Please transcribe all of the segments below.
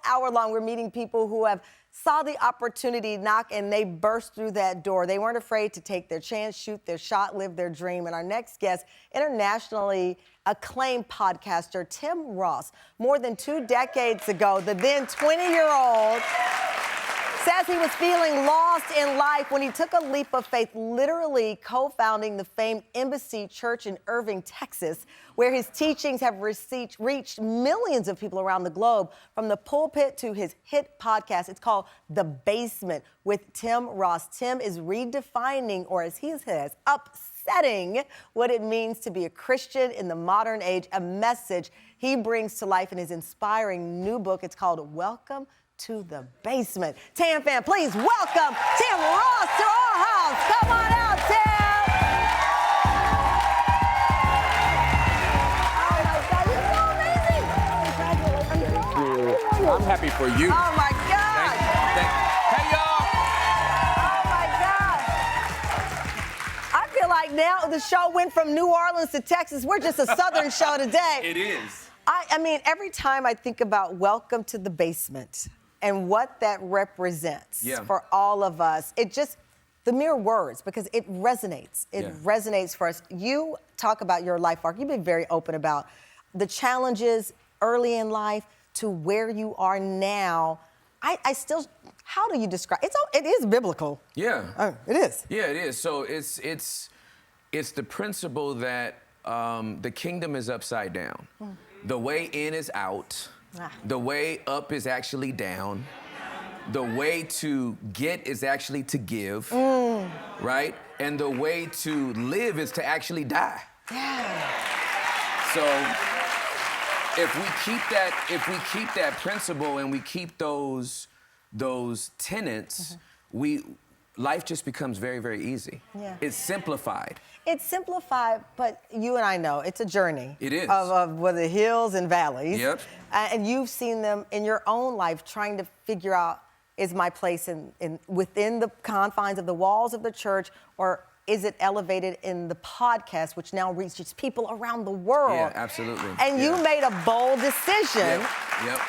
hour long, we're meeting people who have saw the opportunity knock and they burst through that door. They weren't afraid to take their chance, shoot their shot, live their dream. And our next guest, internationally acclaimed podcaster Tim Ross. More than 2 decades ago, the then 20-year-old says he was feeling lost in life when he took a leap of faith, literally co-founding the famed Embassy Church in Irving, Texas, where his teachings have reached millions of people around the globe. From the pulpit to his hit podcast, it's called The Basement with Tim Ross. Tim is redefining, or as he says, upsetting what it means to be a Christian in the modern age, a message he brings to life in his inspiring new book. It's called Welcome to the Basement. Tam fam, please welcome Tim Ross to our house. Come on out, Tim. Oh my God, you're so amazing. Thank you. I'm happy for you. Oh my God. Thank you. Hey y'all. Oh my God. I feel like now the show went from New Orleans to Texas. We're just a Southern show today. It is. I mean, every time I think about Welcome to the Basement and what that represents for all of us, it just, the mere words, because it resonates. It resonates for us. You talk about your life arc. You've been very open about the challenges early in life to where you are now. I still, how do you describe, it is biblical. Yeah. It is. Yeah, it is. So it's the principle that the kingdom is upside down. The way in is out. The way up is actually down. The way to get is actually to give, right? And the way to live is to actually die. Yeah. So if we keep that principle and we keep those tenets, life just becomes very, very easy. Yeah. It's simplified. It's simplified, but you and I know it's a journey. It is. Of the hills and valleys. Yep. And you've seen them in your own life trying to figure out, is my place within the confines of the walls of the church, or is it elevated in the podcast, which now reaches people around the world? Yeah, absolutely. And you made a bold decision. Yep.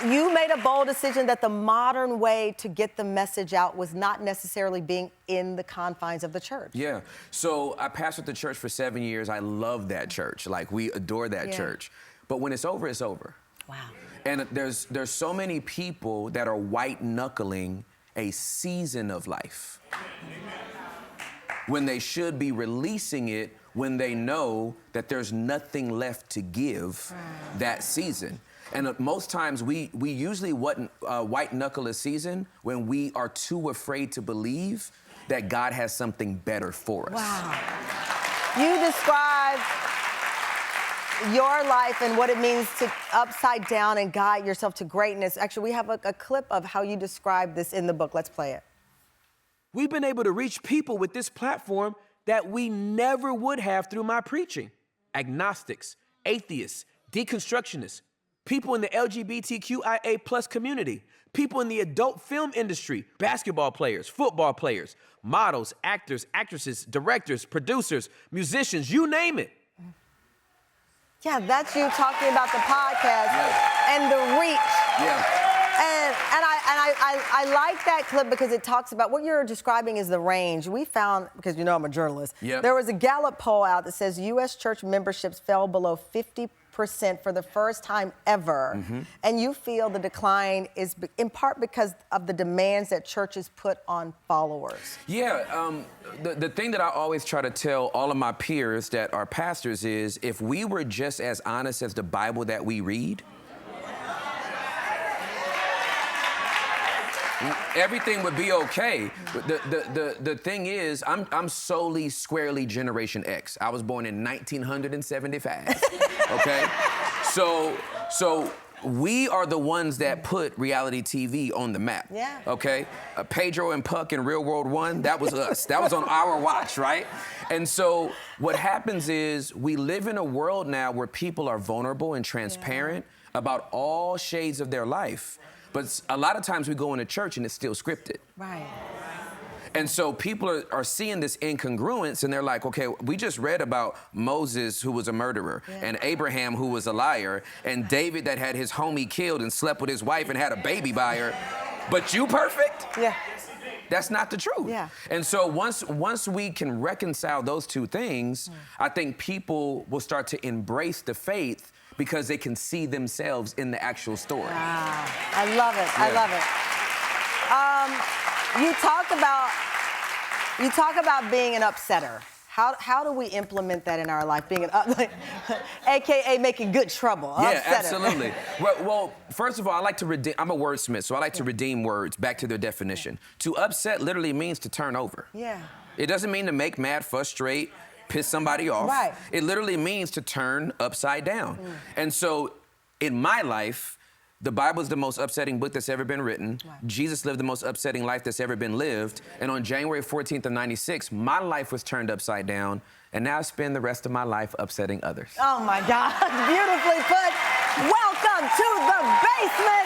You made a bold decision that the modern way to get the message out was not necessarily being in the confines of the church. Yeah. So I pastored the church for 7 years. I love that church. Like, we adore that church. But when it's over, it's over. Wow. And there's so many people that are white-knuckling a season of life when they should be releasing it when they know that there's nothing left to give that season. And most times we usually white knuckle a season when we are too afraid to believe that God has something better for us. Wow. You describe your life and what it means to upside down and guide yourself to greatness. Actually, we have a clip of how you describe this in the book. Let's play it. We've been able to reach people with this platform that we never would have through my preaching. Agnostics, atheists, deconstructionists, people in the LGBTQIA+ community, people in the adult film industry, basketball players, football players, models, actors, actresses, directors, producers, musicians, you name it. Yeah, that's you talking about the podcast and the reach. Yeah. And I like that clip because it talks about what you're describing is the range. We found, because you know I'm a journalist, there was a Gallup poll out that says U.S. church memberships fell below 50% for the first time ever. And you feel the decline is in part because of the demands that churches put on followers. Yeah, the thing that I always try to tell all of my peers that are pastors is, if we were just as honest as the Bible that we read, everything would be okay. The thing is, I'm solely squarely Generation X. I was born in 1975. Okay, so we are the ones that put reality TV on the map. Yeah. Okay, Pedro and Puck in Real World 1, that was us. That was on our watch, right? And so what happens is we live in a world now where people are vulnerable and transparent about all shades of their life. But a lot of times we go into church and it's still scripted. Right. And so people are seeing this incongruence, and they're like, okay, we just read about Moses, who was a murderer, and Abraham, who was a liar, and David that had his homie killed and slept with his wife and had a baby by her. But you perfect? Yeah. That's not the truth. Yeah. And so once we can reconcile those two things, I think people will start to embrace the faith because they can see themselves in the actual story. Wow. I love it. I love it. You talk about being an upsetter. How do we implement that in our life? Being AKA making good trouble. Yeah, upsetter. absolutely. Well, first of all, I like to redeem. I'm a wordsmith, so I like to redeem words back to their definition. To upset literally means to turn over. Yeah. It doesn't mean to make mad, frustrate, piss somebody off. Right. It literally means to turn upside down. And so, in my life, the Bible is the most upsetting book that's ever been written. Right. Jesus lived the most upsetting life that's ever been lived. And on January 14th of '96, my life was turned upside down. And now I spend the rest of my life upsetting others. Oh my God, beautifully put. Welcome to the basement.